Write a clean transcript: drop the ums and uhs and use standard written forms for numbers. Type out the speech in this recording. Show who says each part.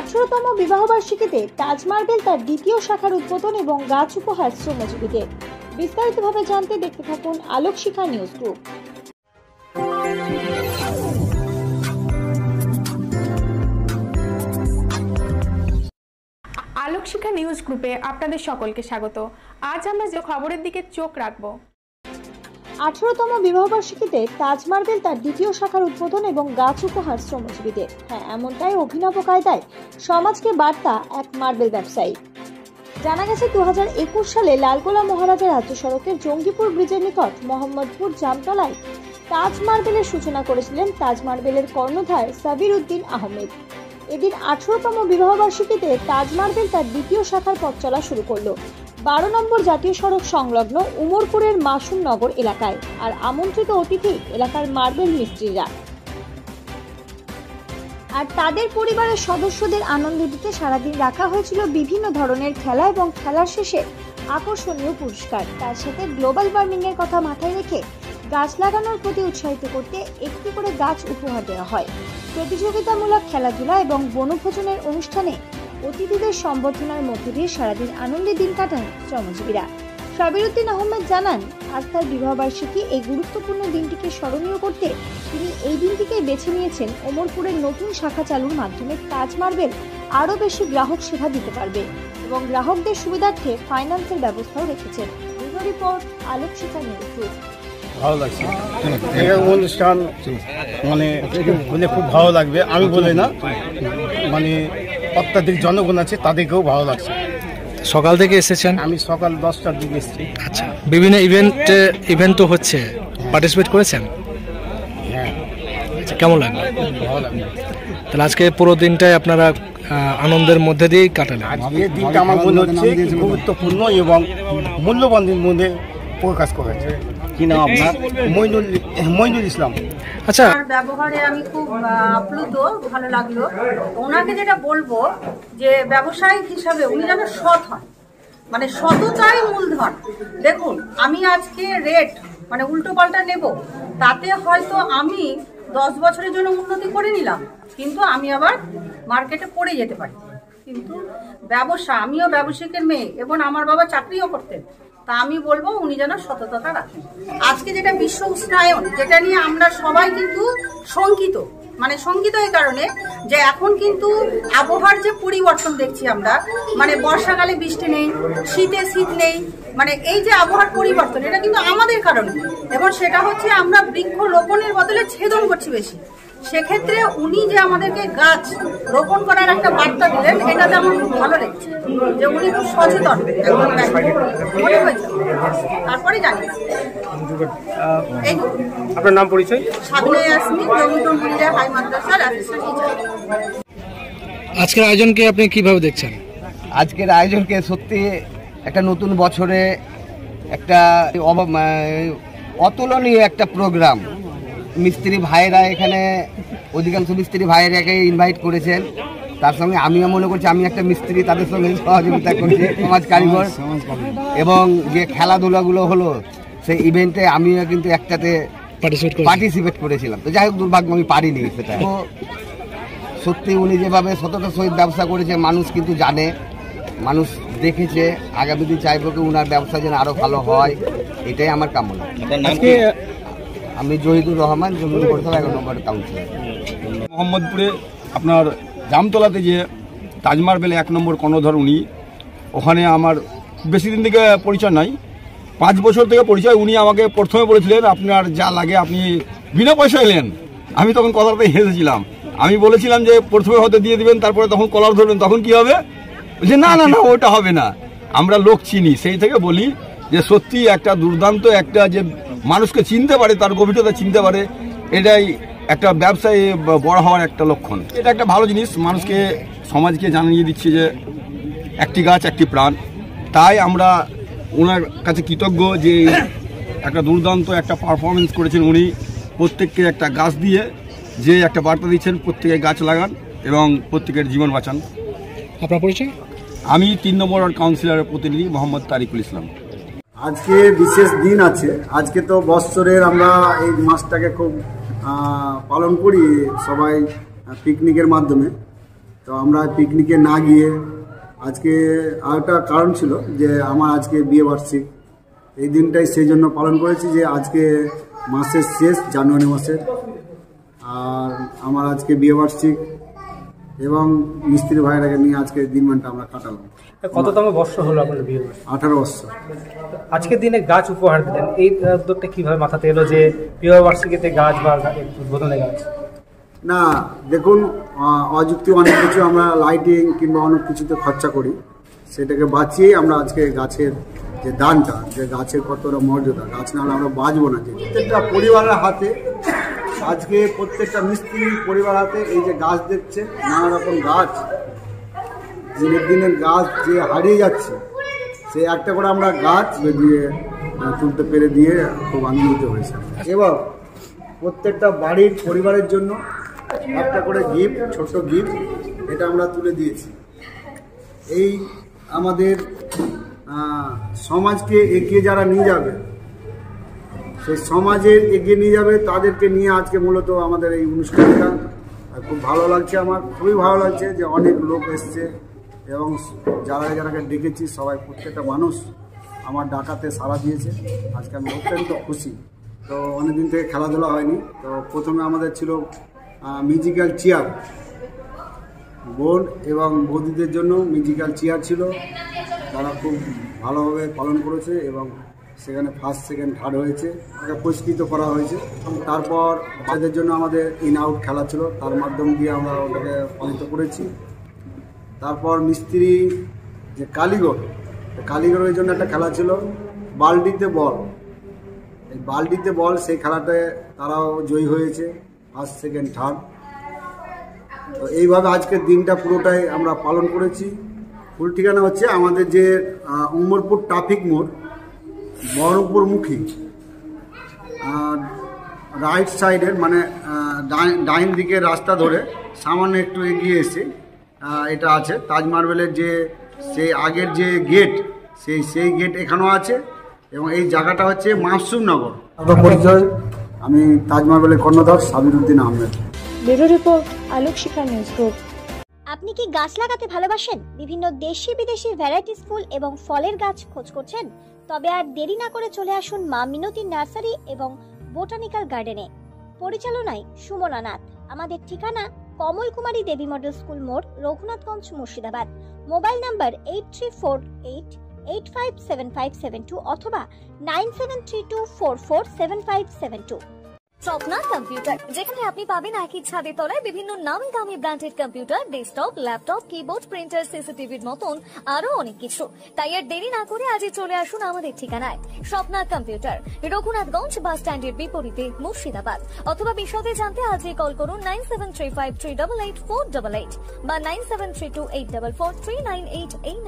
Speaker 1: 18তম বিবাহবার্ষিকীতে তাজ marble তার দ্বিতীয় শাখার উদ্বোধন এবং গাছ উপহার শ্রমজীবীদের। বিস্তারিতভাবে জানতে দেখতে থাকুন আলোক শিখা নিউজ গ্রুপ।
Speaker 2: আলোক শিখা নিউজ গ্রুপে আপনাদের সকলকে স্বাগত। আজ আমরা যে খবরের দিকে চোখ রাখবো।
Speaker 1: 18তম বিবাহবার্ষিকীতে তাজ মার্বেল তার দ্বিতীয় শাখার উদ্বোধন এবং গাছ উপহার শ্রমজীবীদের। এমনটাই অভিনব কায়দায় সমাজকে বার্তা এক মার্বেল ব্যবসায়ী। জানা গেছে 2021 সালে লালগোলা মহারাজা রাজ্য সড়কের জঙ্গিপুর ব্রিজের নিকট মোহাম্মদপুর জামতলায় তাজ মার্বেলের সূচনা করেছিলেন তাজ মার্বেলের কর্ণধার সাবির উদ্দিন আহমেদ। এদিন 18তম বিবাহবার্ষিকীতে তাজ মার্বেল তার দ্বিতীয় শাখার পথ চলা শুরু করলো 12 নম্বর জাতীয় সড়ক সংলগ্ন উমরপুরের মাসুম নগর এলাকায়। আর আমন্ত্রিত অতিথি এলাকার মার্বেল মিস্ত্রিরা। আর তাদের পরিবারের সদস্যদের আনন্দ দিতে সারাদিন রাখা হয়েছিল বিভিন্ন ধরনের খেলা এবং খেলার শেষে আকর্ষণীয় পুরস্কার। তার সাথে গ্লোবাল ওয়ার্মিং এর কথা মাথায় রেখে গাছ লাগানোর প্রতি উৎসাহিত করতে একটি করে গাছ উপহার দেওয়া হয়। প্রতিযোগিতামূলক খেলাধুলা এবং বনভোজনের অনুষ্ঠানে অতিথিদের সম্বর্ধনার মধ্য দিয়ে সারাদিন আনন্দে দিন কাটান শ্রমজীবীরা। সাবির উদ্দিন আহমেদ জানান, আজ তার বিবাহবার্ষিকী এই গুরুত্বপূর্ণ দিনটিকে স্মরণীয় করতে তিনি এই দিনটিকেই বেছে নিয়েছেন। ওমরপুরের নতুন শাখা চালুর মাধ্যমে তাজ মার্বেল আরও বেশি গ্রাহক সেবা দিতে পারবে এবং গ্রাহকদের সুবিধার্থে ফাইন্যান্সের ব্যবস্থাও রেখেছেন। ব্যুরো রিপোর্ট, আলোক শিখা নিউজ গ্রুপ।
Speaker 3: ভালো লাগছে এই অনুষ্ঠান, মানে খুব ভালো লাগবে। আমি বলি না, মানে অত্যাধিক জনগণ আছে তাদেরকেও ভালো লাগছে।
Speaker 4: সকাল থেকে এসেছেন?
Speaker 3: আমি সকাল 10টার দিকে এসেছি।
Speaker 4: আচ্ছা, বিভিন্ন ইভেন্ট তো হচ্ছে, পার্টিসিপেট করেছেন?
Speaker 3: হ্যাঁ।
Speaker 4: আচ্ছা, কেমন লাগলো?
Speaker 3: ভালো লাগলো।
Speaker 4: তাহলে আজকে পুরো দিনটাই আপনারা আনন্দের মধ্যে দিয়েই কাটালেন?
Speaker 3: আজকে দিনটা আমার মনে হচ্ছে গুরুত্বপূর্ণ এবং মূল্যবান দিন মধ্যে প্রকাশ করেছে। কি নাম আপনার? মইনুল ইসলাম।
Speaker 4: আচ্ছা,
Speaker 5: ব্যবহারে আমি খুব আপ্লুত, ভালো লাগলো। ওনাকে যেটা বলবো যে ব্যবসায়িক হিসাবে উনি যেন সৎ হন, মানে সততাই মূলধন। দেখুন, আমি আজকে রেট মানে উল্টো পাল্টা নেব, তাতে হয়তো আমি 10 বছরের জন্য উন্নতি করে নিলাম, কিন্তু আমি আবার মার্কেটে পড়ে যেতে পারি। কিন্তু ব্যবসা, আমিও ব্যবসায়িকের মেয়ে এবং আমার বাবা চাকরিও করতেন, তা আমি বলবো উনি যেন সততা রাখেন। আজকে যেটা বিশ্ব উষ্ণায়ন, যেটা নিয়ে আমরা সবাই কিন্তু শঙ্কিত, মানে শঙ্কিত এই কারণে যে এখন কিন্তু আবহাওয়ার যে পরিবর্তন দেখছি আমরা, মানে বর্ষাকালে বৃষ্টি নেই, শীতে শীত নেই, মানে এই যে আবহাওয়ার পরিবর্তন, এটা কিন্তু আমাদের কারণে। এবং সেটা হচ্ছে আমরা বৃক্ষ রোপণের বদলে ছেদন করছি বেশি। সেক্ষেত্রে উনি যে আমাদেরকে গাছ রোপণ করার একটা বার্তা দিলেন, এটাতে আমার খুব ভালো লেগেছে যে উনি খুব সচেতন মনে হয়েছে। তারপরে জানি
Speaker 3: আপনার নাম, পরিচয়?
Speaker 5: সাবিনা ইয়াসমিন, রবীন্দ্র মহিলা হাই মাদ্রাসার অ্যাসিস্ট্যান্ট টিচার।
Speaker 4: আজকের আয়োজনকে আপনি কিভাবে দেখছেন?
Speaker 6: আজকের আয়োজনকে সত্যি একটা নতুন বছরে একটা অতুলনীয় একটা প্রোগ্রাম। মিস্ত্রি ভাইয়েরা এখানে, অধিকাংশ মিস্ত্রি ভাইয়েরাকে ইনভাইট করেছেন। তার সঙ্গে আমিও মনে করছি আমি একটা মিস্ত্রি, তাদের সঙ্গে সহযোগিতা করছি, সমাজ কারিগর। এবং যে খেলাধুলাগুলো হলো সেই ইভেন্টে আমিও কিন্তু একটাতে পার্টিসিপেট করেছিলাম। তো যাই হোক, দুর্ভাগ্য আমি পারিনি সেটা। তো সত্যি উনি যেভাবে সততার সহিত ব্যবসা করেছে, মানুষ কিন্তু জানে, মানুষ দেখেছে। আগামী দিন চাইবো কি উনার ব্যবসা যেন আরও ভালো হয়, এটাই আমার কামনা। আমি জহিদুর রহমান, জমির পরিষদ 11 নম্বর কাউন্সিলর।
Speaker 7: মোহাম্মদপুরে আপনার জামতলাতে যে তাজ মার্বেল 1 নম্বর কর্ণধার উনি, ওখানে আমার বেশি দিন থেকে পরিচয় নাই, 5 বছর থেকে পরিচয়। উনি আমাকে প্রথমে বলেছিলেন আপনার যা লাগে আপনি বিনা পয়সা এলেন। আমি তখন কলারতে হেসেছিলাম। আমি বলেছিলাম যে প্রথমে হয়তো দিয়ে দিবেন, তারপরে তখন কলার ধরবেন, তখন কি হবে? যে না না না, ওটা হবে না, আমরা লোক চিনি। সেই থেকে বলি যে সত্যি একটা দুর্দান্ত একটা যে মানুষকে চিনতে পারে, তার গভীরতা চিনতে পারে, এটাই একটা ব্যবসায়ী বড় হওয়ার একটা লক্ষণ। এটা একটা ভালো জিনিস, মানুষকে সমাজকে জানিয়ে দিচ্ছে যে একটি গাছ একটি প্রাণ। তাই আমরা ওনার কাছে কৃতজ্ঞ যে একটা দুর্দান্ত একটা পারফরমেন্স করেছেন উনি। প্রত্যেককে একটা গাছ দিয়ে যে একটা বার্তা দিচ্ছেন, প্রত্যেকে গাছ লাগান এবং প্রত্যেকের জীবন বাঁচান।
Speaker 4: আপনার পরিচয়?
Speaker 7: আমি 3 নম্বর কাউন্সিলরের প্রতিনিধি মোহাম্মদ তারিকুল ইসলাম।
Speaker 8: আজকে বিশেষ দিন আছে। আজকে তো বৎসরের আমরা এই মাসটাকে খুব পালন করি সবাই পিকনিকের মাধ্যমে। তো আমরা পিকনিকে না গিয়ে আজকে আরেকটা কারণ ছিল যে আমার আজকে বিয়ে বার্ষিক, এই দিনটাই সেই জন্য পালন করেছি যে আজকে মাসের শেষ, জানুয়ারি মাসের, আর আমার আজকে বিয়ে বার্ষিক এবং মিস্ত্রি ভাইরাকে নিয়ে আজকে দিনমানটা আমরা কাটালাম।
Speaker 4: কততম বর্ষ হলো আপনার বিয়ে?
Speaker 8: 18 বছর।
Speaker 4: আজকের দিনে গাছ উপহার দিলেন, এই উদ্যোগটা কিভাবে মাথাতে এলো যে বিবাহ বার্ষিকীতে গাছ বা উদ্বোধনে গাছ?
Speaker 8: না দেখুন, অযুক্তি অনেক কিছু আমরা লাইটিং কিংবা অনেক কিছুতে খরচা করি, সেটাকে বাঁচিয়েই আমরা আজকে গাছের যে দানটা, যে গাছের কতটা মর্যাদা, গাছ না হলে আমরা বাঁচবো না। যে প্রত্যেকটা পরিবারের হাতে আজকে, প্রত্যেকটা মিস্ত্রি পরিবার হাতে এই যে গাছ দেখছে, নানা রকম গাছ, দিনের দিনের গাছ যে হারিয়ে যাচ্ছে, সে একটা করে আমরা গাছ দিয়ে তুলতে পেরে দিয়ে খুব আনন্দিত হয়েছে। এবং প্রত্যেকটা বাড়ির পরিবারের জন্য একটা করে গিফট, ছোট গিফট, এটা আমরা তুলে দিয়েছি। এই আমাদের সমাজকে এগিয়ে যারা নিয়ে যাবে, সেই সমাজের এগিয়ে নিয়ে যাবে, তাদেরকে নিয়ে আজকে মূলত আমাদের এই অনুষ্ঠানটা খুব ভালো লাগছে। আমার খুবই ভালো লাগছে যে অনেক লোক এসছে এবং যারাকে ডেকেছি সবাই, প্রত্যেকটা মানুষ আমার ডাকাতে সাড়া দিয়েছে। আজকে আমি অত্যন্ত খুশি। তো অনেকদিন থেকে খেলাধুলা হয়নি, তো প্রথমে আমাদের ছিল মিউজিক্যাল চেয়ার, বোন এবং বৌদিদের জন্য মিউজিক্যাল চেয়ার ছিল, তারা খুব ভালোভাবে পালন করেছে এবং সেখানে ফার্স্ট, সেকেন্ড, থার্ড হয়েছে, তাকে পুরস্কৃত করা হয়েছে। তারপর বাচ্চাদের জন্য আমাদের ইন আউট খেলা ছিল, তার মাধ্যম দিয়ে আমরা ওটাকে পালিত করেছি। তারপর মিস্ত্রি যে কালীগড়ের জন্য একটা খেলা ছিল, বালতিতে বল, এই বালতিতে বল, সেই খেলাটায় তারাও জয়ী হয়েছে, ফার্স্ট, সেকেন্ড, থার্ড। তো এইভাবে আজকের দিনটা পুরোটাই আমরা পালন করেছি। ফুল ঠিকানা হচ্ছে আমাদের যে উমরপুর ট্রাফিক মোড়, বহরমপুরমুখী, রাইট সাইডের মানে ডাইন দিকের রাস্তা ধরে সামান্য একটু এগিয়ে এসে এটা আছে তাজ মার্বেলের যে সেই আগের যে গেট, সেই গেট এখানেও আছে এবং এই জায়গাটা হচ্ছে মাসুমনগর। আমার পরিচয়, আমি তাজ মার্বেলের কর্ণধার সাবিরুদ্দিন আহমেদ।
Speaker 1: ব্যুরো রিপোর্ট, আলোক শিখা নিউজ গ্রুপ।
Speaker 9: আপনি কি গাছ লাগাতে ভালোবাসেন? বিভিন্ন দেশি বিদেশি ভ্যারাইটিস ফুল এবং ফলের গাছ খোঁজ করছেন? তবে আর দেরি না করে চলে আসুন মা মিনতি নার্সারি এবং বোটানিক্যাল গার্ডেনে। পরিচালনায় সুমনা নাথ। আমাদের ঠিকানা কমল কুমারী দেবী মডেল স্কুল মোড়, রঘুনাথগঞ্জ, মুর্শিদাবাদ। মোবাইল নাম্বার 8348857572 অথবা 9732447572।
Speaker 10: স্বপ্না কম্পিউটার, যেখানে আপনি পাবেন একই ছাদের তলায় বিভিন্ন নামি দামি branded computer, desktop, laptop, keyboard, printer, সিসিটিভির মতন আরো অনেক কিছু। তাই আর দেরি না করে আজই চলে আসুন আমাদের ঠিকানায়। স্বপ্না কম্পিউটার, রঘুনাথগঞ্জ বাস স্ট্যান্ডের বিপরীতে, মুর্শিদাবাদ। অথবা বিশদে জানতে আজই কল করুন 9735388488 বা 9732844398 এই